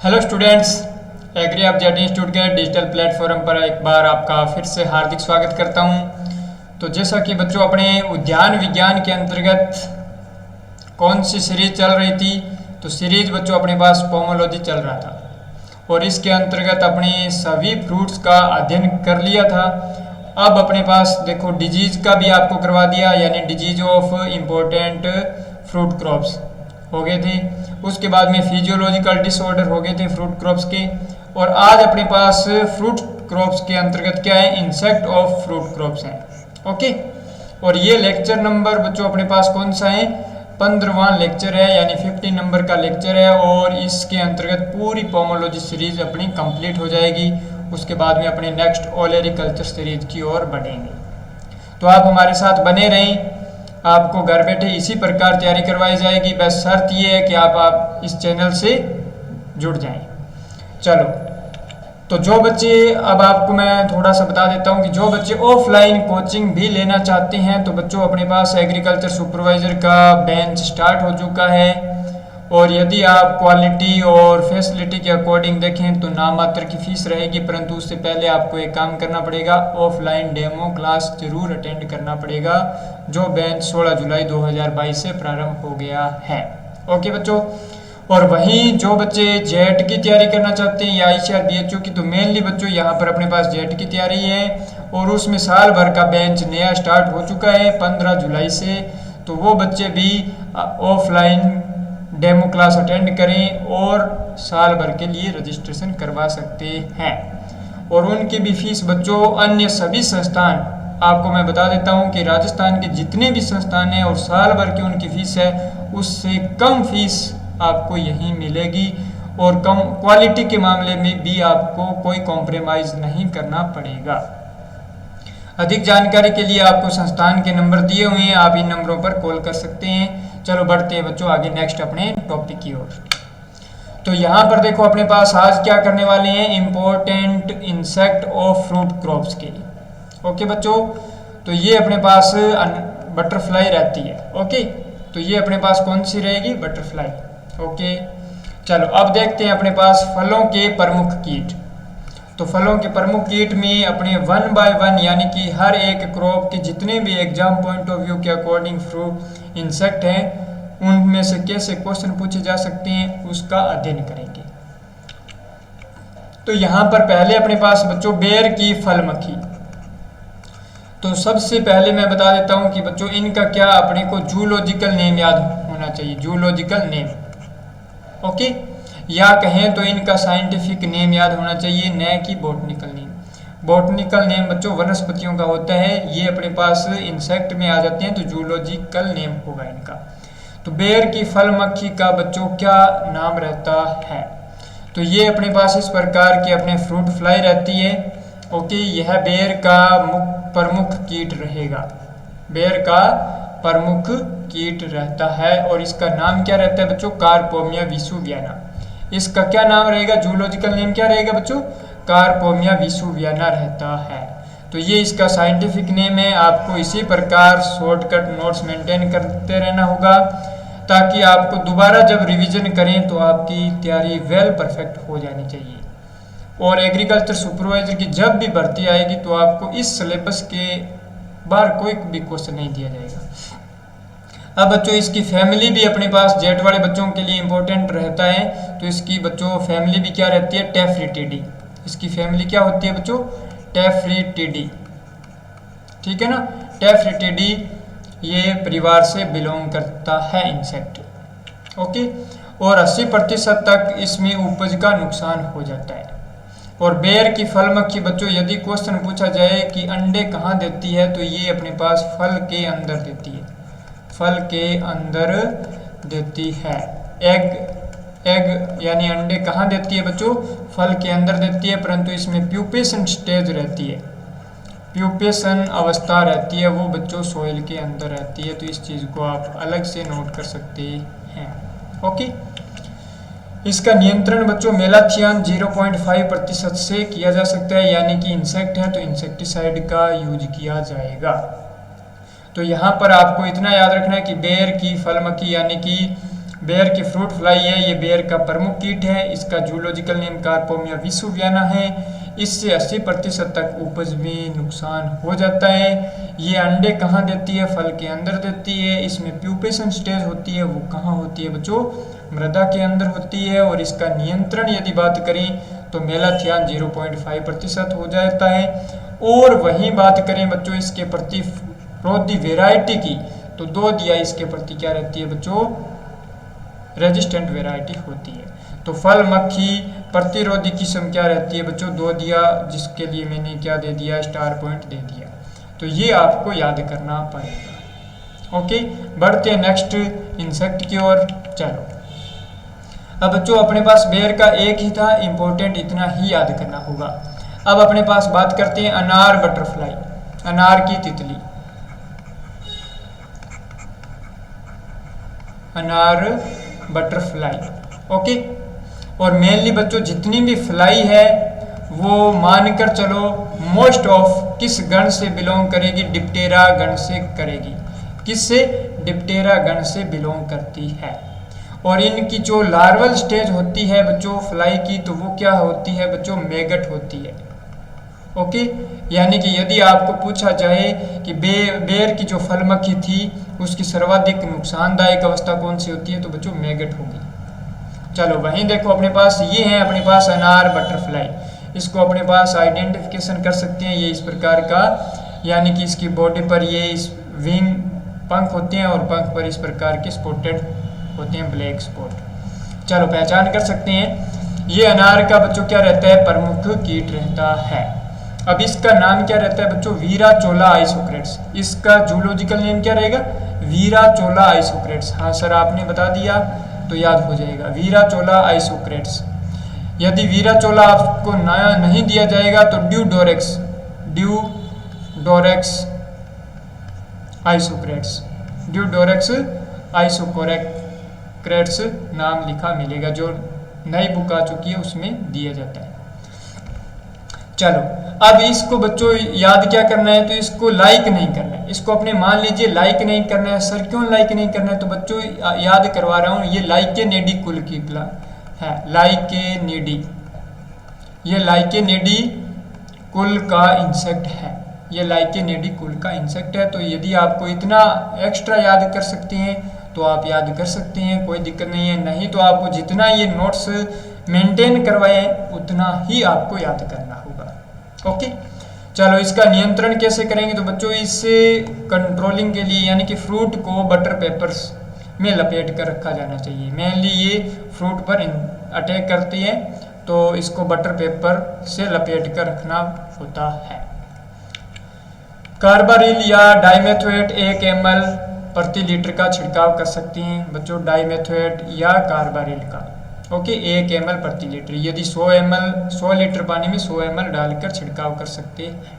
Hello students, agri object institute के digital platform पर एक बार आपका फिर से हार्दिक स्वागत करता हूं। तो जैसा कि बच्चों अपने उद्यान विज्ञान के अंतर्गत कौन सी सीरीज चल रही थी, तो सीरीज बच्चों अपने पास पोमोलॉजी चल रहा था और इसके अंतर्गत अपने सभी फ्रूट्स का अध्ययन कर लिया था। अब अपने पास देखो डिजीज का भी आपको करवा दिया, यानी disease of important fruit crops हो गए थे। उसके बाद में फिजियोलॉजिकल डिसऑर्डर हो गए थे फ्रूट क्रॉप्स के। और आज अपने पास फ्रूट क्रॉप्स के अंतर्गत क्या है, इंसेक्ट ऑफ फ्रूट क्रॉप्स हैं। ओके, और ये लेक्चर नंबर बच्चों अपने पास कौन सा है, 15वां लेक्चर है, यानी 50 नंबर का लेक्चर है। और इसके अंतर्गत पूरी पोमोलॉजी सीरीज अपनी कंप्लीट हो जाएगी। उसके बाद में अपने नेक्स्ट ओलेरिकल्चर सीरीज की ओर बढ़ेंगे। तो आप हमारे साथ बने रहें, आपको घर बैठे इसी प्रकार तैयारी करवाई जाएगी। बस शर्त ये है कि आप इस चैनल से जुड़ जाएं। चलो, तो जो बच्चे, अब आपको मैं थोड़ा सा बता देता हूं कि जो बच्चे ऑफलाइन कोचिंग भी लेना चाहते हैं, तो बच्चों अपने पास एग्रीकल्चर सुपरवाइजर का बैच स्टार्ट हो चुका है। और यदि आप क्वालिटी और फैसिलिटी के अकॉर्डिंग देखें तो नाम मात्र की फीस रहेगी, परंतु उससे पहले आपको एक काम करना पड़ेगा, ऑफलाइन डेमो क्लास जरूर अटेंड करना पड़ेगा, जो बैच 16 जुलाई 2022 से प्रारंभ हो गया है। ओके बच्चों, और वहीं जो बच्चे जेट की तैयारी करना चाहते हैं या ICAR BHO की, तो मेनली बच्चों यहाँ पर अपने पास जेट की तैयारी है और उसमें साल भर का बैच नया स्टार्ट हो चुका है 15 जुलाई से। तो वो बच्चे भी ऑफलाइन डेमो क्लास अटेंड करें और साल भर के लिए रजिस्ट्रेशन करवा सकते हैं। और उनकी भी फीस बच्चों अन्य सभी संस्थान, आपको मैं बता देता हूं कि राजस्थान के जितने भी संस्थान हैं और साल भर की उनकी फीस है, उससे कम फीस आपको यहीं मिलेगी। और कम क्वालिटी के मामले में भी आपको कोई कॉम्प्रोमाइज़ नहीं करना पड़ेगा। अधिक जानकारी के लिए आपको संस्थान के नंबर दिए हुए हैं, आप इन नंबरों पर कॉल कर सकते हैं। चलो बढ़ते हैं बच्चों आगे नेक्स्ट अपने टॉपिक की ओर। तो यहाँ पर देखो अपने पास आज क्या करने वाले हैं, important insect of fruit crops के। ओके बच्चों, तो ये अपने पास बटरफ्लाई रहती है। ओके, तो ये अपने पास कौन सी रहेगी, बटरफ्लाई। ओके, चलो अब देखते हैं अपने पास फलों के प्रमुख कीट। तो फलों के प्रमुख कीट में अपने 1 बाय 1 यानी कि हर एक क्रॉप के जितने भी एग्जाम पॉइंट ऑफ व्यू के अकॉर्डिंग फ्रूट इंसेक्ट हैं, उनमें से कैसे क्वेश्चन पूछे जा सकते हैं उसका अध्ययन करेंगे। तो यहाँ पर पहले अपने पास बच्चों बेर की फल मक्खी। तो सबसे पहले मैं बता देता हूँ कि बच्चों इनका क्या अपने को जूलॉजिकल नेम याद होना चाहिए, जूलॉजिकल नेम। ओके, या कहें तो इनका साइंटिफिक नेम याद होना चाहिए, न कि बॉटनिकल नेम। बॉटनिकल नेम बच्चों वनस्पतियों का होता है, ये अपने पास इंसेक्ट में आ जाते हैं, तो जूलॉजिकल नेम होगा इनका। तो बेर की फल मक्खी का बच्चों क्या नाम रहता है, तो ये अपने पास इस प्रकार की अपने फ्रूट फ्लाई रहती है। ओके, यह बेर का प्रमुख कीट रहेगा, बेर का प्रमुख कीट रहता है। और इसका नाम क्या रहता है बच्चों, कार्पोमिया विसुवियाना। इसका क्या नाम रहेगा, जूलॉजिकल नेम क्या रहेगा बच्चों, कार्पोमिया विसुवियाना रहता है। तो ये इसका साइंटिफिक नेम है। आपको इसी प्रकार शॉर्टकट नोट्स मेंटेन करते रहना होगा, ताकि आपको दोबारा जब रिवीजन करें तो आपकी तैयारी वेल परफेक्ट हो जानी चाहिए। और एग्रीकल्चर सुपरवाइजर की जब भी भर्ती आएगी तो आपको इस सिलेबस के बाहर कोई भी क्वेश्चन नहीं दिया जाएगा। अब बच्चों इसकी फैमिली भी अपने पास जेट वाले बच्चों के लिए इंपॉर्टेंट रहता है। तो इसकी बच्चों फैमिली भी क्या रहती है, टेफ्रिटिडी। इसकी फैमिली क्या होती है बच्चों, टेफ्रिटिडी। ठीक है ना, टेफ्रिटिडी ये परिवार से बिलोंग करता है इंसेक्ट। ओके, और 80% तक इसमें उपज का नुकसान हो जाता है। और बेर की फल मक्खी बच्चों यदि क्वेश्चन पूछा जाए कि अंडे कहाँ देती है, तो ये अपने पास फल के अंदर देती है, फल के अंदर देती है। एग यानी अंडे कहाँ देती है बच्चों, फल के अंदर देती है, परंतु इसमें प्यूपेशन स्टेज रहती है, प्यूपेशन अवस्था रहती है, वो बच्चों सोइल के अंदर रहती है। तो इस चीज़ को आप अलग से नोट कर सकते हैं। ओके, इसका नियंत्रण बच्चों मेलाथियन 0.5% से किया जा सकता है, यानी कि इंसेक्ट है तो इंसेक्टिसाइड का यूज किया जाएगा। तो यहाँ पर आपको इतना याद रखना है कि बेर की फल मक्खी यानी कि बेयर की फ्रूट फ्लाई है, ये बेयर का प्रमुख कीट है। इसका जूलॉजिकल नेम कार्पोमिया विसुवियाना है। इससे 80% तक उपज में नुकसान हो जाता है। ये अंडे कहाँ देती है? फल के अंदर देती है। इसमें प्यूपेशन स्टेज होती है, वो कहाँ होती है बच्चों? मृदा के अंदर होती है। और इसका नियंत्रण यदि बात करें तो मेलाथियान 0.5% हो जाता है। और वहीं बात करें बच्चों इसके प्रतिरोधी वेराइटी की, तो 2 दिया इसके प्रति क्या रहती है बच्चों? रेजिस्टेंट वेराइटी होती है। तो फल मक्खी प्रतिरोधी किस्म क्या रहती है बच्चों? 2 दिया, जिसके लिए मैंने क्या दे दिया? स्टार पॉइंट दे दिया। तो ये आपको याद करना पड़ेगा। ओके, बढ़ते हैं नेक्स्ट इंसेक्ट की ओर। चलो, अब बच्चों अपने पास बेयर का एक ही था, इंपॉर्टेंट इतना ही याद करना होगा। अब अपने पास बात करते हैं अनार बटरफ्लाई, अनार की तितली, अनार बटरफ्लाई। ओके, और मेनली बच्चों जितनी भी फ्लाई है वो मानकर चलो मोस्ट ऑफ किस गण से बिलोंग करेगी? डिप्टेरा गण से करेगी। किससे? डिप्टेरा गण से बिलोंग करती है। और इनकी जो लार्वल स्टेज होती है बच्चों फ्लाई की, तो वो क्या होती है बच्चों? मैगट होती है। ओके, यानी कि यदि आपको पूछा जाए कि बेर की जो फल मक्खी थी उसकी सर्वाधिक नुकसानदायक अवस्था कौन सी होती है, तो बच्चों मैगट होगी। चलो वहीं देखो अपने पास ये है, अपने पास अनार बटरफ्लाई। इसको अपने पास आइडेंटिफिकेशन कर सकते हैं, ये इस प्रकार का, यानी कि इसकी बॉडी पर ये इस विंग पंख होते हैं और पंख पर इस प्रकार के स्पॉटेड होते हैं, ब्लैक स्पॉट। चलो पहचान कर सकते हैं। ये अनार का बच्चों क्या रहता है? प्रमुख कीट रहता है। अब इसका नाम क्या रहता है बच्चों? वीराचोला आइसोक्रेट्स। इसका जूलॉजिकल नेम क्या रहेगा? वीराचोला आइसोक्रेट्स। हाँ सर आपने बता दिया तो याद हो जाएगा, वीराचोला आइसोक्रेट्स। यदि वीराचोला आपको नया नहीं दिया जाएगा तो ड्यूडोरेक्स, ड्यूडोरेक्स आइसोक्रेट्स, ड्यूडोरेक्स आइसोक्रेट्स नाम लिखा मिलेगा, जो नई बुक आ चुकी है उसमें दिया जाता है। चलो अब इसको बच्चों याद क्या करना है? तो इसको लाइक नहीं करना है। इसको अपने मान लीजिए लाइक नहीं करना है। सर क्यों लाइक नहीं करना है? तो बच्चों याद करवा रहा हूँ, ये लाइकेनिडी कुल की है, लाइकेनिडी, ये लाइकेनिडी कुल का इंसेक्ट है, ये लाइकेनिडी कुल का इंसेक्ट है। तो यदि आपको इतना एक्स्ट्रा याद कर सकते हैं तो आप याद कर सकते हैं, कोई दिक्कत नहीं है। नहीं तो आपको जितना ये नोट्स मेंटेन करवाए उतना ही आपको याद करना होगा। ओके, चलो इसका नियंत्रण कैसे करेंगे? तो बच्चों इससे कंट्रोलिंग के लिए, यानी कि फ्रूट को बटर पेपर्स में लपेट कर रखा जाना चाहिए। मेनली ये फ्रूट पर अटैक करती है, तो इसको बटर पेपर से लपेट कर रखना होता है। कार्बारिल या डाइमेथोएट 1 ml प्रति लीटर का छिड़काव कर सकते हैं बच्चों, डाइमेथोएट या कार्बारिल का। ओके, 1 ml प्रति लीटर। यदि 100 लीटर पानी में 100 ml डालकर छिड़काव कर सकते हैं।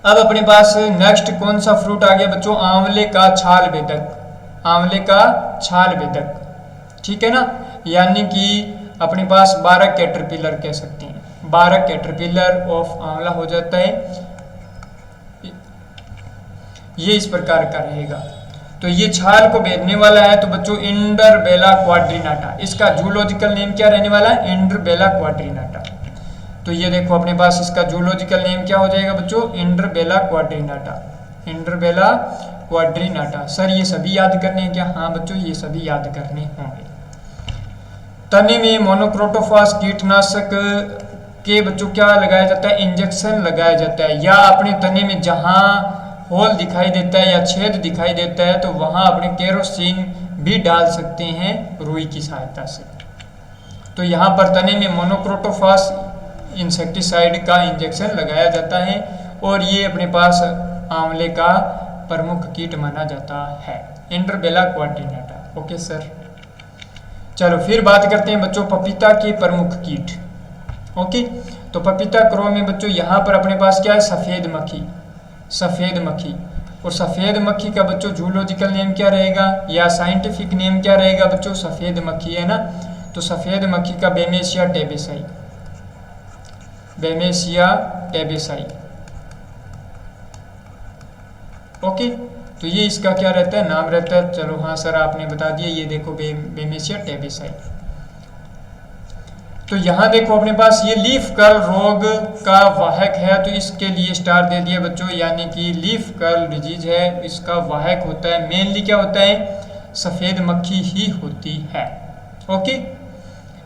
अब अपने पास नेक्स्ट कौन सा फ्रूट आ गया बच्चों? आंवले का छाल भेदक, आंवले का छाल भेदक, ठीक है ना। यानी कि अपने पास 12 कैटरपिलर कह सकते हैं, 12 कैटरपिलर ऑफ आंवला हो जाता है। ये इस प्रकार का रहेगा। तो ये छाल को भेदने वाला है, तो बच्चों इंडरबेला क्वाड्रिनाटा। इसका जूलॉजिकल नेम क्या रहने वाला है? इंडरबेला क्वाड्रिनाटा। तो ये देखो अपने पास इसका जूलॉजिकल नेम क्या हो जाएगा बच्चों? इंडरबेला क्वाड्रिनाटा, इंडरबेला क्वाड्रिनाटा। सर ये सभी याद करने हैं क्या? हाँ बच्चों ये सभी याद करने होंगे। तने में मोनोक्रोटोफास कीटनाशक के बच्चों क्या लगाया जाता है? इंजेक्शन लगाया जाता है। या अपने तने में जहाँ होल दिखाई देता है या छेद दिखाई देता है तो वहाँ अपने केरोसिन भी डाल सकते हैं रुई की सहायता से। तो यहाँ पर तने में मोनोक्रोटोफास इंसेक्टिसाइड का इंजेक्शन लगाया जाता है और ये अपने पास आंवले का प्रमुख कीट माना जाता है, इंडरबेला क्वाड्रिनाटा। ओके सर, चलो फिर बात करते हैं बच्चों पपीता के प्रमुख कीट। ओके, तो पपीता क्रो में बच्चों यहाँ पर अपने पास क्या है? सफ़ेद मक्खी, सफ़ेद मक्खी। और सफ़ेद मक्खी का बच्चों जूलॉजिकल नेम क्या रहेगा या साइंटिफिक नेम क्या रहेगा बच्चों? सफ़ेद मक्खी है ना, तो सफ़ेद मक्खी का बेमेसिया टेबेसाई, बेमेसिया टेबेसाई। ओके, तो ये इसका क्या रहता है, नाम रहता है। चलो हाँ सर आपने बता दिया, ये देखो बेमेसिया टेबेसाई। तो यहाँ देखो अपने पास ये लीफ कर्ल रोग का वाहक है, तो इसके लिए स्टार दे दिया बच्चों, यानी कि लीफ कर्ल डिजीज है, इसका वाहक होता है मेनली क्या होता है, सफ़ेद मक्खी ही होती है। ओके,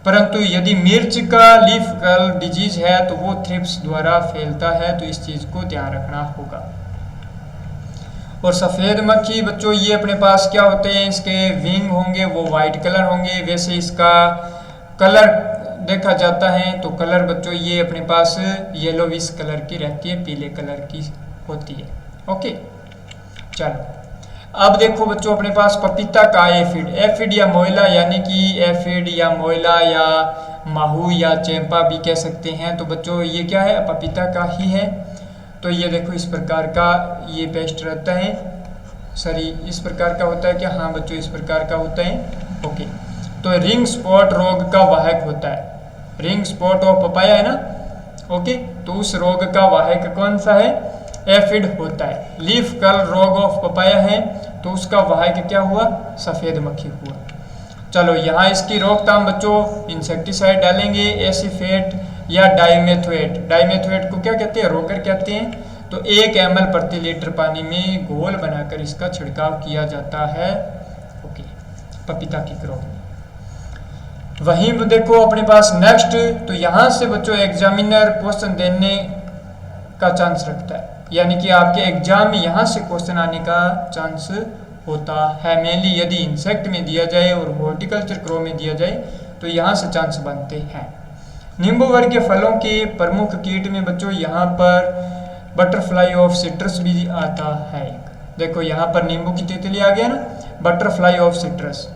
परंतु यदि मिर्च का लीफ कर्ल डिजीज है तो वो थ्रिप्स द्वारा फैलता है, तो इस चीज़ को ध्यान रखना होगा। और सफ़ेद मक्खी बच्चों ये अपने पास क्या होते हैं, इसके विंग होंगे वो वाइट कलर होंगे, वैसे इसका कलर देखा जाता है तो कलर बच्चों ये अपने पास येलोविश कलर की रहती है, पीले कलर की होती है। ओके, चलो अब देखो बच्चों अपने पास पपीता का एफिड, एफिड या मोइला, यानी कि एफिड या मोइला या माहू या चैंपा भी कह सकते हैं। तो बच्चों ये क्या है, पपीता का ही है। तो ये देखो इस प्रकार का ये पेस्ट रहता है, सॉरी इस प्रकार का होता है क्या, हाँ बच्चों इस प्रकार का होता है। ओके, तो रिंग स्पॉट रोग का वाहक होता है, रिंग स्पॉट ऑफ पपाया है ना। ओके, तो उस रोग का वाहक कौन सा है, एफिड होता है। लीफ कर्ल रोग ऑफ पपाया है तो उसका वाहक क्या हुआ, सफ़ेद मक्खी हुआ। चलो यहाँ इसकी रोकथाम बच्चों इंसेक्टिसाइड डालेंगे, एसीफेट या डाइमेथोएट। डाइमेथोएट को क्या कहते हैं, रोकर कहते हैं। तो 1 ml प्रति लीटर पानी में घोल बनाकर इसका छिड़काव किया जाता है। ओके, पपीता की रोग में। वहीं देखो अपने पास नेक्स्ट, तो यहाँ से बच्चों एग्जामिनर क्वेश्चन देने का चांस रखता है, यानी कि आपके एग्जाम में यहाँ से क्वेश्चन आने का चांस होता है। मेनली यदि इंसेक्ट में दिया जाए और हॉर्टिकल्चर क्रॉप में दिया जाए तो यहाँ से चांस बनते हैं। नींबू वर्ग के फलों के प्रमुख कीट में बच्चों यहाँ पर बटरफ्लाई ऑफ सिट्रस भी आता है। देखो यहाँ पर नींबू की तितली आ गया ना, बटरफ्लाई ऑफ सिट्रस।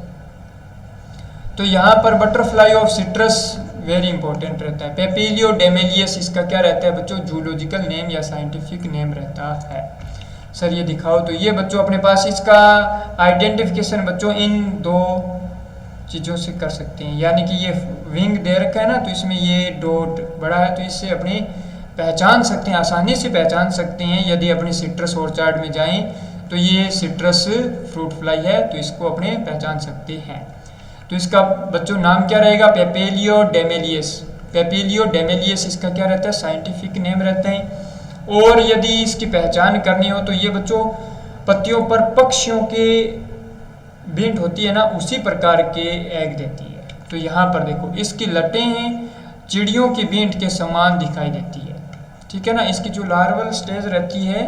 तो यहाँ पर butterfly of citrus very important रहता है। पेपिलियो डेमेलियस इसका क्या रहता है बच्चों, जूलॉजिकल नेम या साइंटिफिक नेम रहता है। सर ये दिखाओ, तो ये बच्चों अपने पास इसका आइडेंटिफिकेशन बच्चों इन 2 चीज़ों से कर सकते हैं, यानी कि ये विंग दे रखा है ना, तो इसमें ये डॉट बड़ा है, तो इससे अपनी पहचान सकते हैं, आसानी से पहचान सकते हैं। यदि अपने सिट्रस ऑर्चार्ड में जाएं तो ये सिट्रस फ्रूट फ्लाई है, तो इसको अपने पहचान सकते हैं। तो इसका बच्चों नाम क्या रहेगा, पेपिलियो डेमेलियस। पेपिलियो डेमेलियस इसका क्या रहता है, साइंटिफिक नेम रहता है। और यदि इसकी पहचान करनी हो तो ये बच्चों पत्तियों पर पक्षियों के बींट होती है ना, उसी प्रकार के एग देती है। तो यहाँ पर देखो इसकी लटें हैं चिड़ियों की बींट के समान दिखाई देती है, ठीक है ना। इसकी जो लार्वल स्टेज रहती है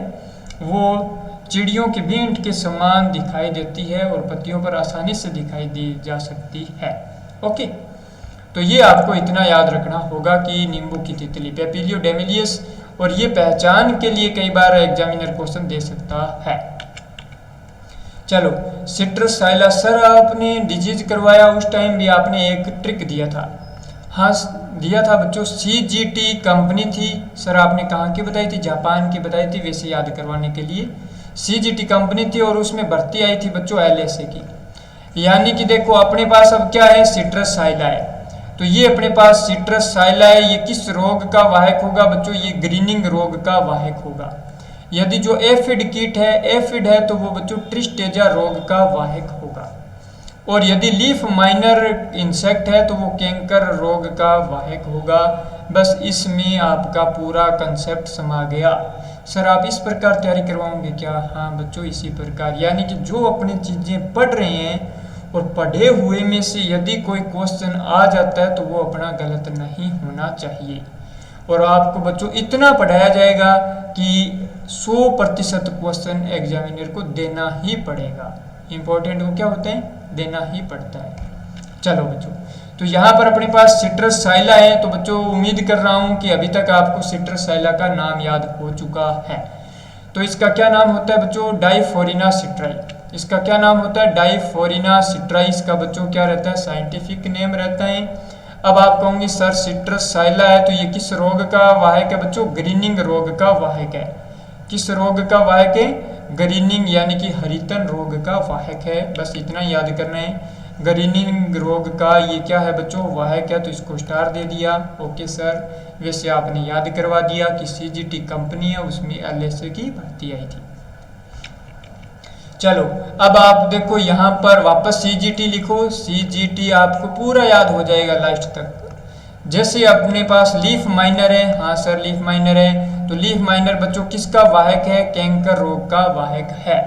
वो चिड़ियों की बींट के समान दिखाई देती है और पत्तियों पर आसानी से दिखाई दी जा सकती है। ओके, तो ये आपको इतना याद रखना होगा कि नींबू की तितली पेपिलियो डेमेलियस, और ये पहचान के लिए कई बार एग्जामिनर क्वेश्चन दे सकता है। चलो सिट्रस साइला, सर आपने डिजीज करवाया उस टाइम भी आपने एक ट्रिक दिया था, हाँ दिया था बच्चों, CGT कंपनी थी। सर आपने कहाँ की बताई थी, जापान की बताई थी, वैसे याद करवाने के लिए CGT कंपनी थी और उसमें भर्ती आई थी बच्चों LSA की। यानी कि देखो अपने पास अब क्या है, सिट्रस साइला है। तो ये अपने पास सिट्रस साइला है, ये किस रोग का वाहक होगा बच्चों, ये ग्रीनिंग रोग का वाहक होगा। यदि जो एफिड कीट है, एफिड है, तो वो बच्चों ट्रिस्टेजा रोग का वाहक होगा। और यदि लीफ माइनर इंसेक्ट है तो वो कैंकर रोग का वाहक होगा। बस इसमें आपका पूरा कंसेप्ट समा गया। सर आप इस प्रकार तैयारी करवाओगे क्या, हाँ बच्चों इसी प्रकार, यानी कि जो अपनी चीज़ें पढ़ रहे हैं और पढ़े हुए में से यदि कोई क्वेश्चन आ जाता है तो वो अपना गलत नहीं होना चाहिए। और आपको बच्चों इतना पढ़ाया जाएगा कि 100% क्वेश्चन एग्जामिनर को देना ही पड़ेगा। इम्पोर्टेंट को क्या होता है, देना ही पड़ता है। चलो बच्चों, तो यहाँ पर अपने पास सिट्रस साइला है। तो बच्चों उम्मीद कर रहा हूँ कि अभी तक आपको सिट्रस साइला का नाम याद हो चुका है। तो इसका क्या नाम होता है बच्चों, डाइफोरिना सिट्राई। इसका क्या नाम होता है, डाइफोरिना सिट्राई। इसका बच्चों क्या रहता है, साइंटिफिक नेम रहता है। अब आप कहोगे सर सिट्रस साइला है तो ये किस रोग का वाहक है बच्चों, ग्रीनिंग रोग का वाहक है। किस रोग का वाहक है, ग्रीनिंग यानी कि हरितन रोग का वाहक है। बस इतना याद करना है, ग्रीनिंग रोग का ये क्या है बच्चों, वाहक है, तो इसको स्टार दे दिया। ओके सर, वैसे आपने याद करवा दिया कि CGT कंपनी है, उसमें LSA की भर्ती आई थी। चलो अब आप देखो यहाँ पर वापस CGT लिखो। CGT आपको पूरा याद हो जाएगा लास्ट तक। जैसे अपने पास लीफ माइनर है, हाँ सर लीफ माइनर है, तो लीफ माइनर बच्चों किसका वाहक है? कैंकर रोग का वाहक है।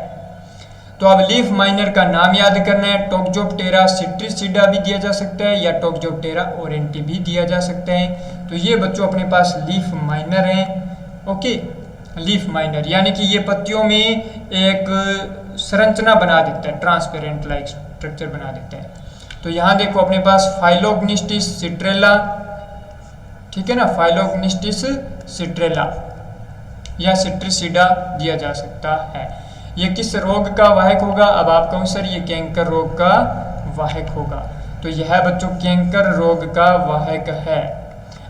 तो अब लीफ माइनर का नाम याद करना है। टोक्जोप्टेरा सिट्रिसिडा भी दिया जा सकता है या टोक्जोप्टेरा ओरेंटी भी दिया जा सकता है। तो ये बच्चों अपने पास लीफ माइनर है। ओके, लीफ माइनर यानी कि ये पत्तियों में एक संरचना बना देता है, ट्रांसपेरेंट लाइक स्ट्रक्चर बना देता है। तो यहाँ देखो अपने पास फाइलोग्निस्टिस सिट्रेला, ठीक है ना, फाइलोग्निस्टिस सिट्रेला या सिट्रिसिडा दिया जा सकता है। ये किस रोग का वाहक होगा? अब आप कहो सर ये कैंकर रोग का वाहक होगा। तो यह बच्चों कैंकर रोग का वाहक है।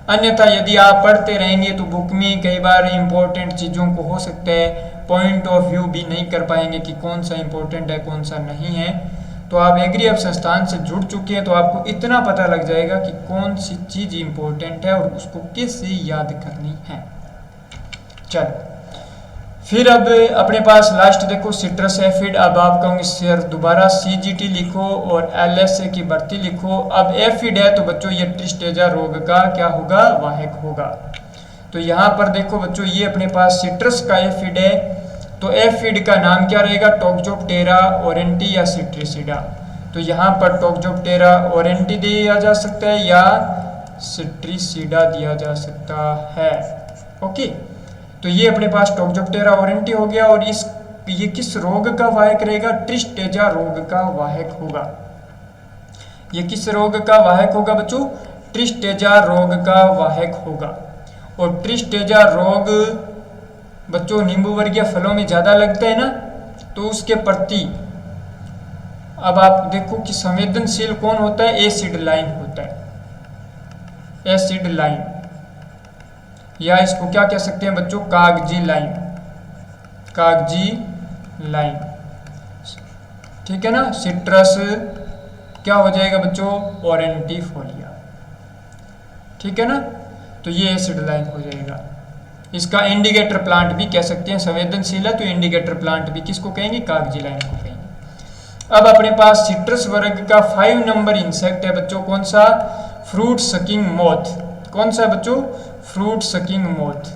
अन्यथा यदि आप पढ़ते रहेंगे तो बुक में कई बार इंपॉर्टेंट चीज़ों को हो सकता है पॉइंट ऑफ व्यू भी नहीं कर पाएंगे कि कौन सा इंपॉर्टेंट है कौन सा नहीं है। तो आप एग्री अब संस्थान से जुड़ चुके हैं तो आपको इतना पता लग जाएगा कि कौन सी चीज़ इंपॉर्टेंट है और उसको कैसे याद करनी है। चलो फिर अब अपने पास लास्ट देखो सिट्रस एफिड। अब आप कहोगे सर दोबारा CGT लिखो और LSA की भर्ती लिखो। अब एफिड है तो बच्चों ये ट्रिस्टेजा रोग का क्या होगा? वाहक होगा। तो यहाँ पर देखो बच्चों ये अपने पास सिट्रस का एफिड है, तो एफिड का नाम क्या रहेगा? टोक्जोप्टेरा ओरेंटी या सिट्रिसिडा। तो यहाँ पर टोक्जोप्टेरा ओरेंटी दिया जा सकता है या सिट्रिसिडा दिया जा सकता है। ओके, तो ये अपने पास टोक्जोप्टेरा ओरेंटी हो गया और ये किस रोग का वाहक रहेगा? ट्रिस्टेजा रोग का वाहक होगा। ये किस रोग का वाहक होगा बच्चों? ट्रिस्टेजा रोग का वाहक होगा। और ट्रिस्टेजा रोग बच्चों नींबू वर्गीय फलों में ज़्यादा लगता है ना, तो उसके प्रति अब आप देखो कि संवेदनशील कौन होता है? एसिड लाइम होता है, एसिड लाइम, या इसको क्या कह सकते हैं बच्चों? कागजी लाइम, कागजी लाइम, ठीक है ना। सिट्रस क्या हो जाएगा बच्चों? ओरेंटीफोलिया, ठीक है ना। तो ये एसिड लाइम हो जाएगा। इसका इंडिकेटर प्लांट भी कह सकते हैं, संवेदनशील है तो इंडिकेटर प्लांट भी किसको कहेंगे? कागजी लाइम को कहेंगे। अब अपने पास सिट्रस वर्ग का 5 नंबर इंसेक्ट है बच्चों, कौन सा? Fruit sucking moth. कौन सा बच्चों? Fruit sucking moth,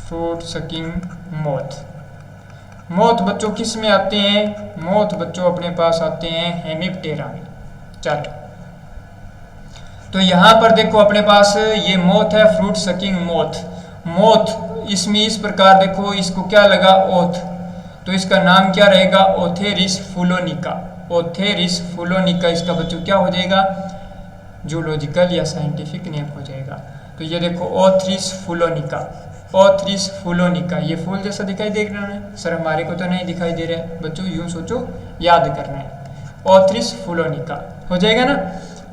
fruit sucking moth. Moth बच्चों किस में आते हैं? मोथ बच्चों अपने पास आते हैं हेमिप्टेरा में। चलो तो यहाँ पर देखो अपने पास ये मोथ है, फ्रूट सकिंग मोथ। मोथ इसमें इस प्रकार देखो, इसको क्या लगा? ओथ, तो इसका नाम क्या रहेगा? ओथेरिस फुलोनिका। ओथेरिस फुलोनिका इसका बच्चों क्या हो जाएगा? जूलॉजिकल या साइंटिफिक नेम हो जाएगा। तो ये देखो ओथ्रिस फुलोनिका, ओथ्रिस फुलोनिका, ये फूल जैसा दिखाई दे रहा है सर? हमारे को तो नहीं दिखाई दे रहा है बच्चों, यूं सोचो, याद करना है। ओथ्रिस फुलोनिका हो जाएगा ना।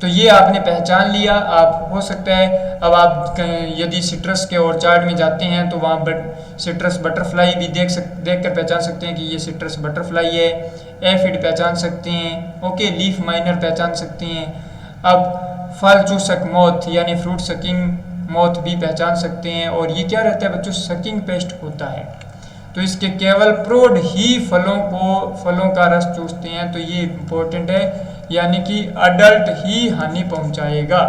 तो ये आपने पहचान लिया। आप हो सकता है अब आप यदि सिट्रस के ऑर्चार्ड में जाते हैं तो वहाँ सिट्रस बटरफ्लाई भी देख कर पहचान सकते हैं कि ये सिट्रस बटरफ्लाई है। एफिड पहचान सकते हैं, ओके, लीफ माइनर पहचान सकते हैं। अब फल चूसक मोथ यानी फ्रूट सकिंग मोथ भी पहचान सकते हैं। और ये क्या रहता है बच्चों? सकिंग पेस्ट होता है। तो इसके केवल प्रौढ़ ही फलों का रस चूसते हैं, तो ये इंपॉर्टेंट है, यानी कि अडल्ट ही हानि पहुंचाएगा।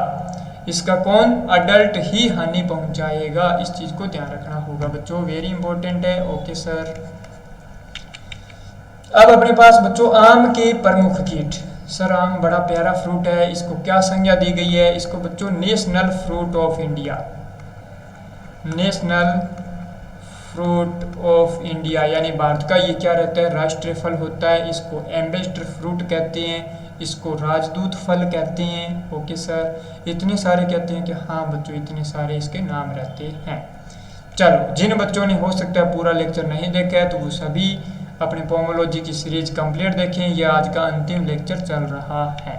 इसका कौन? अडल्ट ही हानि पहुंचाएगा। इस चीज को ध्यान रखना होगा बच्चों, वेरी इंपॉर्टेंट है। Okay sir. अब अपने पास बच्चों आम के प्रमुख कीट। सर आम बड़ा प्यारा फ्रूट है, इसको क्या संज्ञा दी गई है? इसको बच्चों national fruit of India, national fruit of India यानी भारत का ये क्या रहता है? राष्ट्रीय फल होता है। इसको एम्बेसडर फ्रूट कहते हैं, इसको राजदूत फल कहते हैं। ओके सर, इतने सारे कहते हैं कि हाँ बच्चों इतने सारे इसके नाम रहते हैं। चलो जिन बच्चों ने हो सकता है पूरा लेक्चर नहीं देखा है तो वो सभी अपने पोमोलॉजी की सीरीज कंप्लीट देखें, ये आज का अंतिम लेक्चर चल रहा है।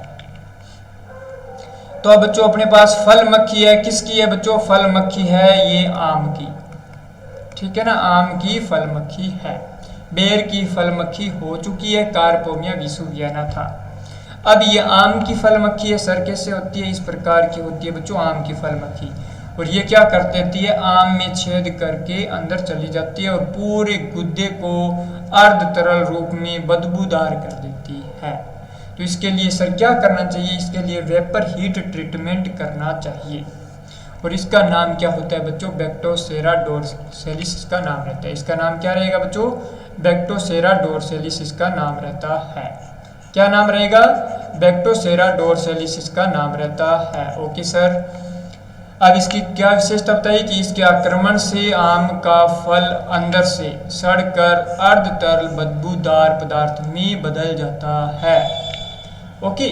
तो अब बच्चों अपने पास फल मक्खी है, किसकी है बच्चों? फल मक्खी है ये आम की, ठीक है ना, आम की फल मक्खी है। बेर की फल मक्खी हो चुकी है, कार्पोमिया विसुवियाना था। अब ये आम की फल मक्खी है सर, कैसे होती है? इस प्रकार की होती है बच्चों आम की फल मक्खी। और ये क्या कर देती है, आम में छेद करके अंदर चली जाती है और पूरे गुद्दे को अर्ध तरल रूप में बदबूदार कर देती है। तो इसके लिए सर क्या करना चाहिए, इसके लिए वेपर हीट ट्रीटमेंट करना चाहिए। और इसका नाम क्या होता है बच्चों, बैक्टोसेरा डोरसेलिस इसका नाम रहता है। इसका नाम क्या रहेगा बच्चों, बैक्टोसेरा डोरसेलिस इसका नाम रहता है। क्या नाम रहेगा, बैक्टोसेरा डोरसेलिस इसका नाम रहता है। Okay sir. अब इसकी क्या विशेषता बताइए कि इसके आक्रमण से आम का फल अंदर से सड़कर अर्ध तरल बदबूदार पदार्थ में बदल जाता है। ओके।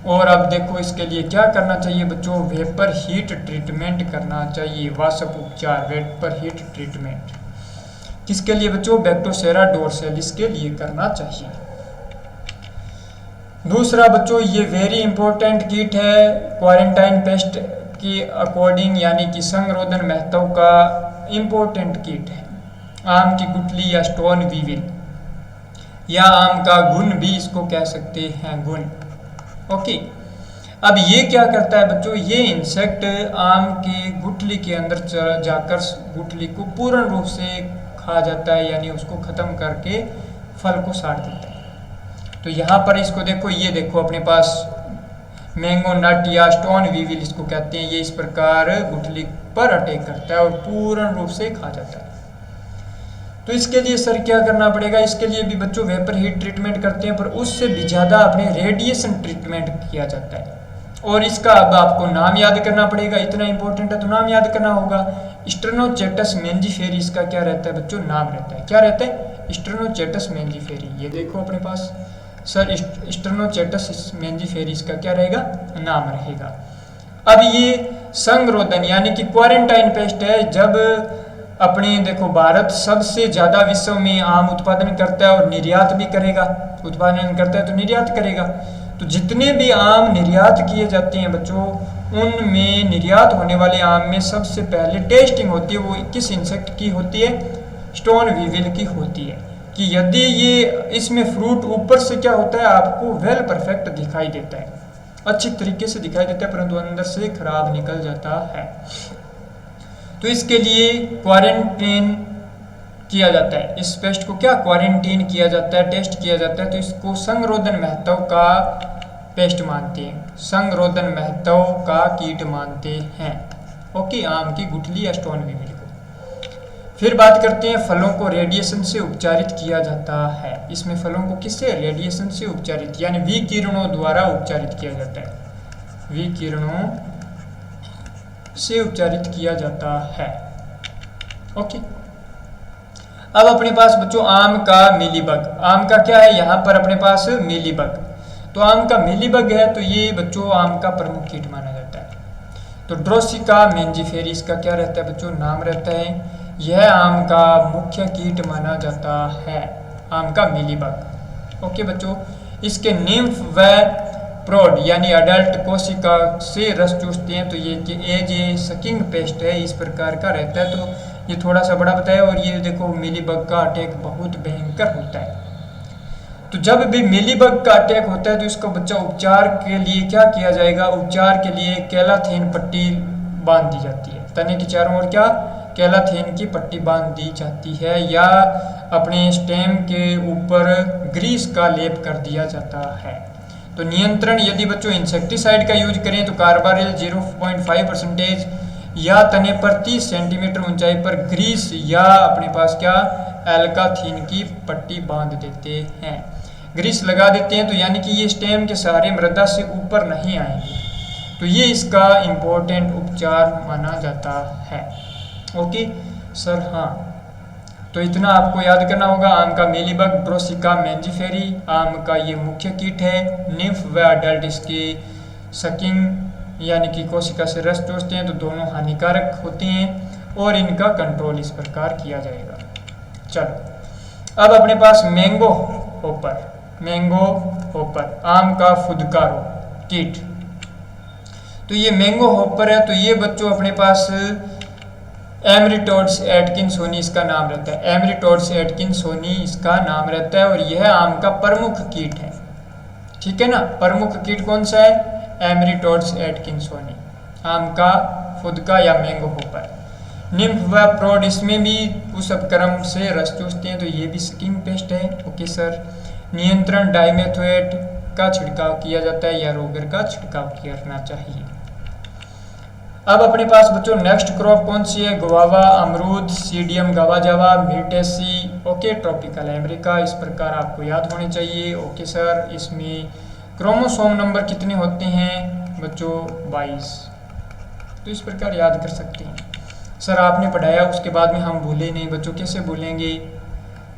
और अब देखो इसके लिए क्या करना चाहिए बच्चों, वेपर हीट ट्रीटमेंट करना चाहिए, वाष्प उपचार, वेपर हीट ट्रीटमेंट किसके लिए बच्चों, बैक्टोसेरा डोरसेलिस के लिए करना चाहिए। दूसरा बच्चों ये वेरी इंपॉर्टेंट कीट है, क्वारंटाइन पेस्ट के अकॉर्डिंग यानी कि संगरोधन महत्व का इंपॉर्टेंट कीट है। आम की गुठली या स्टोन वीविल या आम का घुन भी इसको कह सकते हैं, घुन। ओके। अब ये क्या करता है बच्चों, ये इंसेक्ट आम के गुठली के अंदर जाकर गुठली को पूर्ण रूप से खा जाता है, यानी उसको खत्म करके फल को साड़ देता है। तो यहाँ पर इसको देखो, ये देखो अपने पास मैंगो नट या स्टोन वीविल इसको कहते हैं, ये इस प्रकार गुठली पर अटैक करता है और पूर्ण रूप से खा जाता है। तो इसके लिए सर क्या करना पड़ेगा, इसके लिए भी बच्चों वेपर हीट ट्रीटमेंट करते हैं, पर उससे भी ज़्यादा अपने रेडिएशन ट्रीटमेंट किया जाता है। और इसका अब आपको नाम याद करना पड़ेगा, इतना इंपॉर्टेंट है तो नाम याद करना होगा। स्टेनोचेटस मेंजिफेरी इसका क्या रहता है बच्चों, नाम रहता है। क्या रहता है, स्टेनोचेटस मेंजिफेरी। ये देखो अपने पास सर स्टेनोचेटस मेंजिफेरी इसका क्या रहेगा, नाम रहेगा। अब ये संगरोधन यानी कि क्वारंटाइन पेस्ट है। जब अपने देखो भारत सबसे ज़्यादा विश्व में आम उत्पादन करता है और निर्यात भी करेगा, उत्पादन करता है तो निर्यात करेगा। तो जितने भी आम निर्यात किए जाते हैं बच्चों, उनमें निर्यात होने वाले आम में सबसे पहले टेस्टिंग होती है, वो किस इंसेक्ट की होती है, स्टोन वीविल की होती है। कि यदि ये इसमें फ्रूट ऊपर से क्या होता है, आपको वेल परफेक्ट दिखाई देता है, अच्छी तरीके से दिखाई देता है, परंतु अंदर से खराब निकल जाता है। तो इसके लिए क्वारंटीन किया जाता है, इस पेस्ट को क्या क्वारंटीन किया जाता है, टेस्ट किया जाता है। तो इसको संगरोधन महत्व का पेस्ट मानते हैं, संगरोधन महत्व का कीट मानते हैं। ओके, आम की गुठली या स्टोन वीविल को। फिर बात करते हैं फलों को रेडिएशन से उपचारित किया जाता है। इसमें फलों को किससे, रेडिएशन से उपचारित यानी विकिरणों द्वारा उपचारित किया जाता है, विकिरणों से उपचारित किया जाता है। ओके। अब अपने पास बच्चों आम का मीलीबग, आम का क्या है यहाँ पर अपने पास मीलीबग। तो आम का मीलीबग है तो ये बच्चों आम का प्रमुख कीट माना जाता है। तो ड्रोसिका मेंजिफेरी इसका क्या रहता है बच्चों, नाम रहता है। यह आम का मुख्य कीट माना जाता है, आम का मीलीबग। ओके बच्चों, इसके निम्फ व प्रोड यानी अडल्ट कोशिका से रस चूसते हैं। तो ये एज ए सकिंग पेस्ट है, इस प्रकार का रहता है। तो ये थोड़ा सा बड़ा बताया। और ये देखो मीलीबग का अटैक बहुत भयंकर होता है। तो जब भी मीलीबग का अटैक होता है तो इसको बच्चा उपचार के लिए क्या किया जाएगा, उपचार के लिए कैलाथेन पट्टी बांध दी जाती है। तने के चारों ओर क्या कैलाथेन की पट्टी बांध दी जाती है, या अपने स्टेम के ऊपर ग्रीस का लेप कर दिया जाता है। तो नियंत्रण यदि बच्चों इंसेक्टिसाइड का यूज करें तो कार्बारिल 0.5% या तने पर 30 सेंटीमीटर ऊंचाई पर ग्रीस या अपने पास क्या एल्काथीन की पट्टी बांध देते हैं, ग्रीस लगा देते हैं। तो यानी कि ये स्टेम के सहारे मृदा से ऊपर नहीं आएंगे। तो ये इसका इम्पोर्टेंट उपचार माना जाता है। ओके सर, हाँ तो इतना आपको याद करना होगा। आम का मीलीबग, ड्रोसिका मेंजिफेरी आम का ये मुख्य कीट है। निम्फ व अडल्ट इसके सकिंग यानी कि कोशिका से रस चूसते हैं, तो दोनों हानिकारक होते हैं और इनका कंट्रोल इस प्रकार किया जाएगा। चलो अब अपने पास मैंगो होपर, मैंगो होपर आम का फुदकारो कीट। तो ये मैंगो होपर है। तो ये बच्चों अपने पास एमरिटोड्स एटकिंसोनी इसका नाम रहता है, एमरिटोड्स एटकिंसोनी इसका नाम रहता है। और यह आम का प्रमुख कीट है, ठीक है ना। प्रमुख कीट कौन सा है, एमरिटोड्स एटकिंसोनी आम का फुदका या मैंगो होपर। निम्फ व प्रोड इसमें भी उस अपक्रम से रस चूसते हैं, तो ये भी सकिंग पेस्ट है। Okay sir. नियंत्रण डाइमेथोएट का छिड़काव किया जाता है या रोगर का छिड़काव करना चाहिए। अब अपने पास बच्चों नेक्स्ट क्रॉप कौन सी है? गुआवा, अमरूद, सीडियम गावाजावा, मिर्टेसी। Okay, tropical America. इस प्रकार आपको याद होने चाहिए। Okay sir. इसमें क्रोमोसोम नंबर कितने होते हैं बच्चों? 22। तो इस प्रकार याद कर सकते हैं। सर आपने पढ़ाया उसके बाद में हम भूले नहीं बच्चों, कैसे भूलेंगे?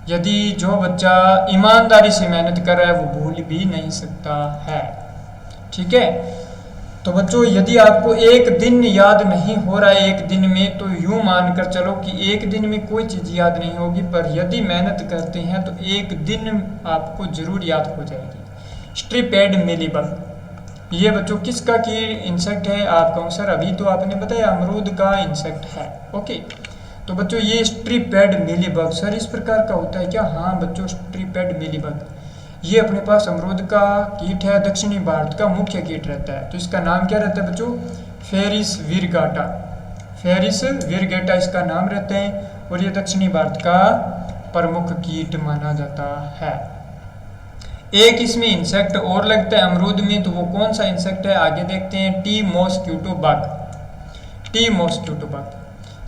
यदि जो बच्चा ईमानदारी से मेहनत कर रहा है वो भूल भी नहीं सकता है। ठीक है। तो बच्चों यदि आपको एक दिन याद नहीं हो रहा है एक दिन में, तो यूं मानकर चलो कि एक दिन में कोई चीज़ याद नहीं होगी, पर यदि मेहनत करते हैं तो एक दिन आपको जरूर याद हो जाएगी। स्ट्रिपेड मिलीबग, ये बच्चों किसका की इंसेक्ट है? आप कहो सर अभी तो आपने बताया अमरूद का इंसेक्ट है। ओके, तो बच्चों ये स्ट्रिपेड मिलीबग सर इस प्रकार का होता है क्या? हाँ बच्चों, स्ट्रिपेड मिलीबग ये अपने पास अमरूद का कीट है, दक्षिणी भारत का मुख्य कीट रहता है। तो इसका नाम क्या रहता है बच्चों? फेरिस विरगाटा। फेरिस विरगेटा इसका नाम रहता है और ये दक्षिणी भारत का प्रमुख कीट माना जाता है। एक इसमें इंसेक्ट और लगता है अमरूद में, तो वो कौन सा इंसेक्ट है आगे देखते हैं। T mosquito bug. T mosquito bug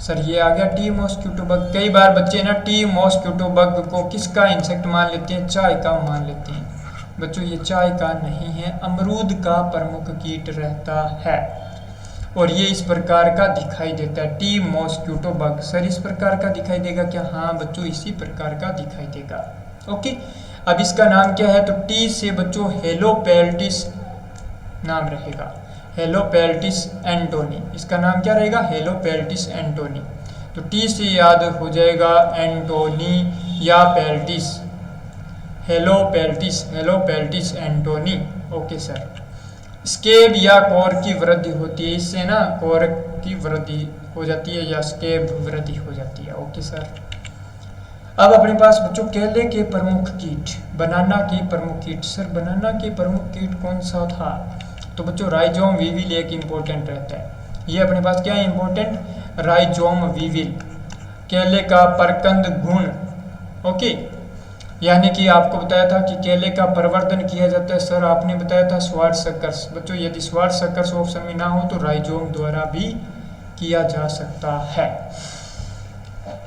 sir ये आ गया टी मॉस्क्यूटो बग। कई बार बच्चे ना टी मॉस्क्यूटो बग को किसका इंसेक्ट मान लेते हैं? चाय का मान लेते हैं। बच्चों ये चाय का नहीं है, अमरूद का प्रमुख कीट रहता है और ये इस प्रकार का दिखाई देता है। टी मॉस्क्यूटो बग सर इस प्रकार का दिखाई देगा क्या? हाँ बच्चों इसी प्रकार का दिखाई देगा। ओके, अब इसका नाम क्या है? तो टी से बच्चों हेलोपेल्टिस नाम रहेगा। हेलोपेल्टिस एंटोनी, इसका नाम क्या रहेगा? हेलोपेल्टिस एंटोनी। तो टी से याद हो जाएगा एंटोनी या पेल्टिस। Helopeltis, Helopeltis antonii. Okay sir. Scab या कोर की वृद्धि होती है, इससे ना कोर की वृद्धि हो जाती है या स्केब वृद्धि हो जाती है। Okay sir. अब अपने पास बच्चों केले के प्रमुख कीट, बनाना के प्रमुख कीट। सर बनाना के प्रमुख कीट कौन सा था? तो बच्चों राइजोम वीविल एक इंपॉर्टेंट रहता है। ये अपने पास क्या है इंपॉर्टेंट? Rhizome weevil. केले का परकंद गुण। ओके, यानी कि आपको बताया था कि केले का प्रवर्धन किया जाता है। सर आपने बताया था स्वार्ट सकर्स। बच्चों यदि स्वार्ट सकर्स ऑप्शन में ना हो तो राइजोम द्वारा भी किया जा सकता है।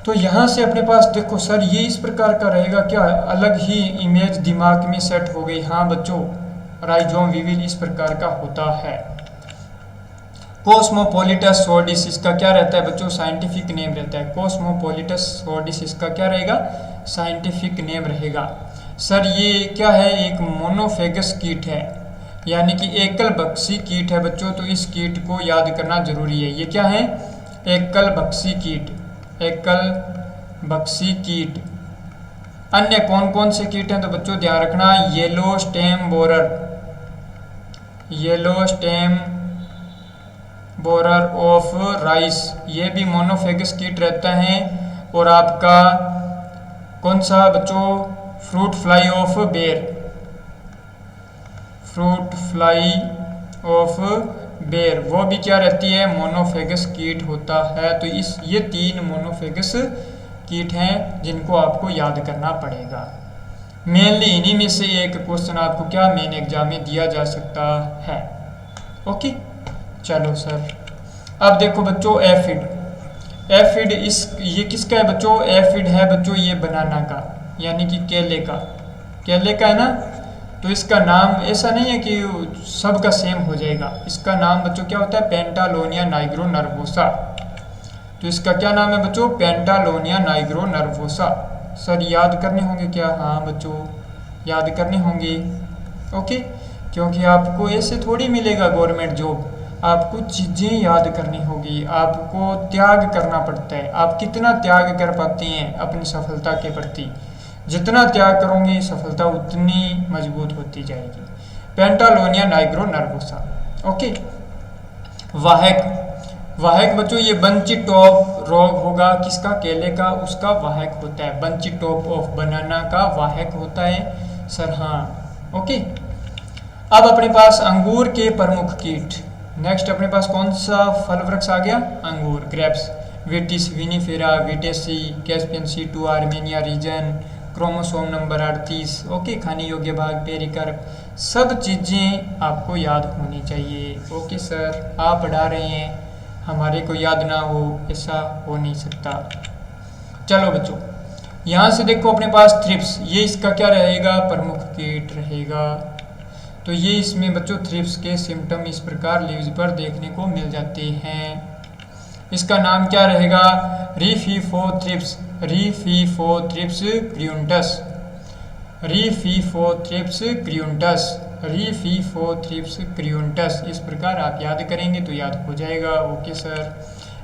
तो यहाँ से अपने पास देखो सर ये इस प्रकार का रहेगा क्या? अलग ही इमेज दिमाग में सेट हो गई। हाँ बच्चों, राइजोम वीविल इस प्रकार का होता है। कोस्मोपोलिटस सोडिस इसका क्या रहता है बच्चों? साइंटिफिक नेम रहता है। कोस्मोपोलिटस सोडिस इसका क्या रहेगा? साइंटिफिक नेम रहेगा। सर ये क्या है? एक मोनोफेगस कीट है, यानी कि एकल बक्सी कीट है बच्चों। तो इस कीट को याद करना जरूरी है। ये क्या है? एकल बक्सी कीट। एकल बक्सी कीट। अन्य कौन कौन से कीट हैं? तो बच्चों ध्यान रखना, yellow stem borer, yellow stem borer of rice, ये भी मोनोफेगस कीट रहता है। और आपका कौन सा बच्चों? फ्रूट फ्लाई ऑफ बेर, फ्रूट फ्लाई ऑफ बेर, वो भी क्या रहती है? मोनोफेगस कीट होता है। तो ये 3 मोनोफेगस कीट हैं जिनको आपको याद करना पड़ेगा। मेनली इन्हीं में से एक क्वेश्चन आपको क्या मेन एग्जाम में दिया जा सकता है। ओके, चलो सर। अब देखो बच्चों एफिड। एफिड ये किसका है बच्चों? एफिड है बच्चों ये बनाना का, यानी कि केले का। केले का है ना, तो इसका नाम ऐसा नहीं है कि सबका सेम हो जाएगा। इसका नाम बच्चों क्या होता है? Pentalonia नाइग्रो nervosa. तो इसका क्या नाम है बच्चों? Pentalonia नाइग्रो nervosa. सर याद करने होंगे क्या? हाँ बच्चों याद करने होंगे। ओके, क्योंकि आपको ऐसे थोड़ी मिलेगा गवर्नमेंट जॉब, आपको चीज़ें याद करनी होगी, आपको त्याग करना पड़ता है। आप कितना त्याग कर पाते हैं अपनी सफलता के प्रति? जितना त्याग करोगे सफलता उतनी मजबूत होती जाएगी। Pentalonia नाइग्रो nervosa. ओके, वाहक। वाहक बच्चों ये बंची टॉप रोग होगा किसका? केले का, उसका वाहक होता है। बंची टॉप ऑफ बनाना का वाहक होता है सर। हाँ ओके। अब अपने पास अंगूर के प्रमुख कीट। नेक्स्ट अपने पास कौन सा फल वृक्ष आ गया? अंगूर, grapes. Vitis vinifera, Vitaceae, Caspian Sea to, Armenia region, chromosome number 38। Okay, खाने योग्य भाग, पेरिकार्प। सब चीज़ें आपको याद होनी चाहिए। ओके सर, आप पढ़ा रहे हैं, हमारे को याद ना हो, ऐसा हो नहीं सकता। चलो बच्चों, यहाँ से देखो अपने पास थ्रिप्स, ये इसका क्या रहेगा? प्रमुख कीट रहेगा। तो ये इसमें बच्चों थ्रिप्स के सिम्टम इस प्रकार लीव्स पर देखने को मिल जाते हैं। इसका नाम क्या रहेगा? रीफिफोथ्रिप्स, रीफिफोथ्रिप्स क्रियुंटस, रीफिफोथ्रिप्स क्रियुंटस, रीफिफोथ्रिप्स क्रियुंटस। इस प्रकार आप याद करेंगे तो याद हो जाएगा। ओके सर,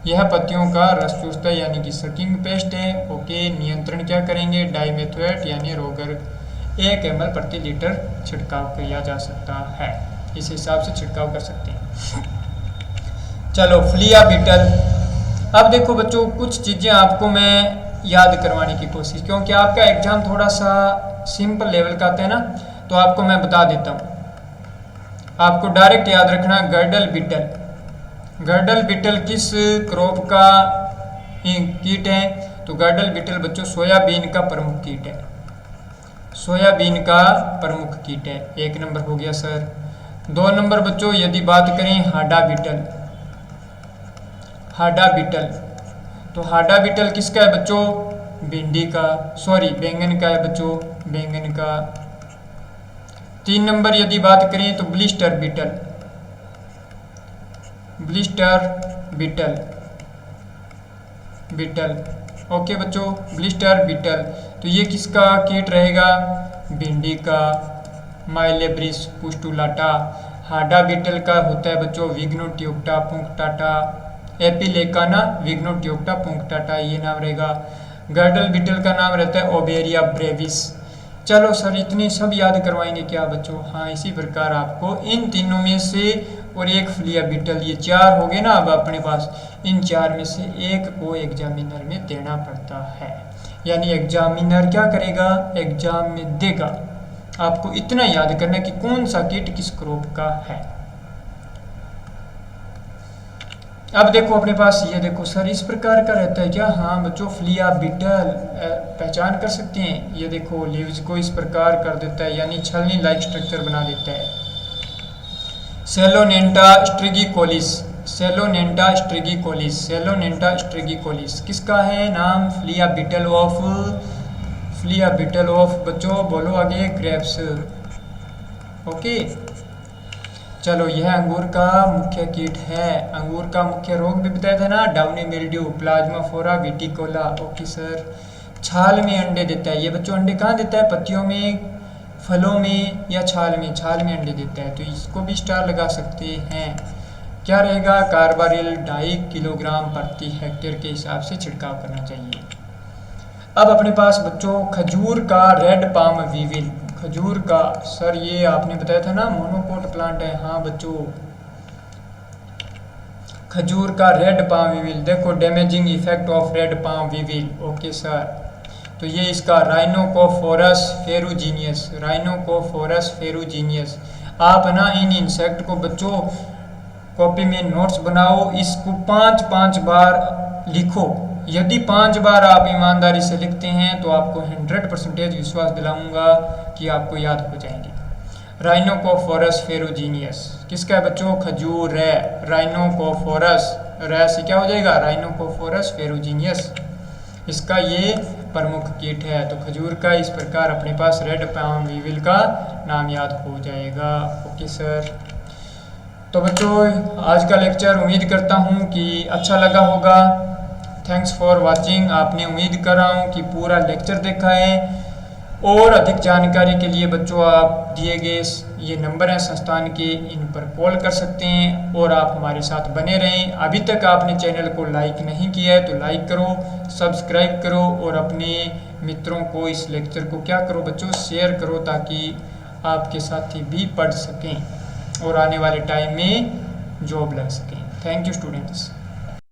यह पत्तियों का रस चूसता है यानी कि सकिंग पेस्ट है। ओके, नियंत्रण क्या करेंगे? डाइमेथोएट यानी रोगर 1 ml प्रति लीटर छिड़काव किया जा सकता है। इस हिसाब से छिड़काव कर सकते हैं। चलो, फ्लिया बीटल। अब देखो बच्चों, कुछ चीज़ें आपको मैं याद करवाने की कोशिश, क्योंकि आपका एग्जाम थोड़ा सा सिंपल लेवल का आता है ना, तो आपको मैं बता देता हूँ। आपको डायरेक्ट याद रखना गर्डल बीटल। गर्डल बीटल किस क्रॉप का कीट है? तो गर्डल बीटल बच्चों सोयाबीन का प्रमुख कीट है, सोयाबीन का प्रमुख कीट है। 1 नंबर हो गया सर। 2 नंबर बच्चों, यदि बात करें हाडा बीटल, हाडा बीटल, तो हाडा बीटल किसका है बच्चों? भिंडी का, सॉरी बैंगन का है बच्चों, बैंगन का। 3 नंबर यदि बात करें तो blister beetle, blister beetle, beetle. Okay बच्चों, ब्लिस्टर बीटल, तो ये किसका कीट रहेगा? भिंडी का, माइलेब्रिस पुस्टुलाटा। हाडा बीटल का होता है बच्चों विग्नोट्यूक्टा पुंक्टाटा, एपिलेकाना विग्नोट्यूक्टा पुंक्टाटा, ये नाम रहेगा। गर्डल बीटल का नाम रहता है ओबेरिया ब्रेविस। चलो सर, इतने सब याद करवाएंगे क्या बच्चों? हाँ, इसी प्रकार आपको इन तीनों में से और एक फ्लिया बीटल, ये 4 हो गए ना अब अपने पास। इन 4 में से एक को एग्जामिनर में देना पड़ता है, यानी एग्जामिनर क्या करेगा? एग्जाम में देगा। आपको इतना याद करना कि कौन सा कीट किस क्रॉप का है। अब देखो अपने पास, ये देखो सर इस प्रकार का रहता है क्या? हाँ बच्चों, फ्लिया बीटल पहचान कर सकते हैं। ये देखो लीव्स को इस प्रकार कर देता है, यानी छलनी लाइक स्ट्रक्चर बना देता है। सेलोनेंटा स्ट्रिगिकोलिस, सेलोनेंटा स्ट्रिगिकोलिस, सेलोनेंटा स्ट्रिगिकोलिस किसका है नाम? Flea beetle of, flea beetle of बच्चों बोलो आगे, ग्रेप्स। ओके, चलो यह अंगूर का मुख्य कीट है। अंगूर का मुख्य रोग भी बताया था ना, डाउनी मिल्ड्यू, प्लाज्माफोरा विटिकोला। ओके सर, छाल में अंडे देता है। ये बच्चों अंडे कहाँ देता है? पत्तियों में, फलों में या छाल में? छाल में अंडे देता है, तो इसको भी स्टार लगा सकते हैं। क्या रहेगा? कार्बारिल 2.5 किलोग्राम प्रति हेक्टेयर के हिसाब से छिड़काव करना चाहिए। अब अपने पास बच्चों खजूर का रेड पाम वीविल, खजूर का सर ये आपने बताया था ना मोनोकोट प्लांट है। हाँ बच्चों, खजूर का रेड पाम वीविल, देखो damaging effect of red palm weevil. Okay sir, तो ये इसका राइनोकोफोरस फेरुजीनियस, राइनोकोफोरस फेरुजीनियस। आप ना इन इंसेक्ट को बच्चों कॉपी में नोट्स बनाओ, इसको 5-5 बार लिखो। यदि 5 बार आप ईमानदारी से लिखते हैं तो आपको 100% विश्वास दिलाऊंगा कि आपको याद हो जाएंगे। राइनोकोफोरस फेरुजीनियस किसका है बच्चों? खजूर है। राइनोकोफोरस रे से क्या हो जाएगा? राइनोकोफोरस फेरुजीनियस, इसका ये प्रमुख कीट है। तो खजूर का इस प्रकार अपने पास रेड पाम वीविल का नाम याद हो जाएगा। ओके सर, तो बच्चों आज का लेक्चर उम्मीद करता हूँ कि अच्छा लगा होगा। Thanks for watching. आपने उम्मीद कर रहा हूँ कि पूरा लेक्चर देखा है, और अधिक जानकारी के लिए बच्चों आप दिए गए ये नंबर हैं संस्थान के, इन पर कॉल कर सकते हैं और आप हमारे साथ बने रहें। अभी तक आपने चैनल को लाइक नहीं किया है तो लाइक करो, सब्सक्राइब करो और अपने मित्रों को इस लेक्चर को क्या करो बच्चों, शेयर करो, ताकि आपके साथी भी पढ़ सकें और आने वाले टाइम में जॉब लग सकें। Thank you students.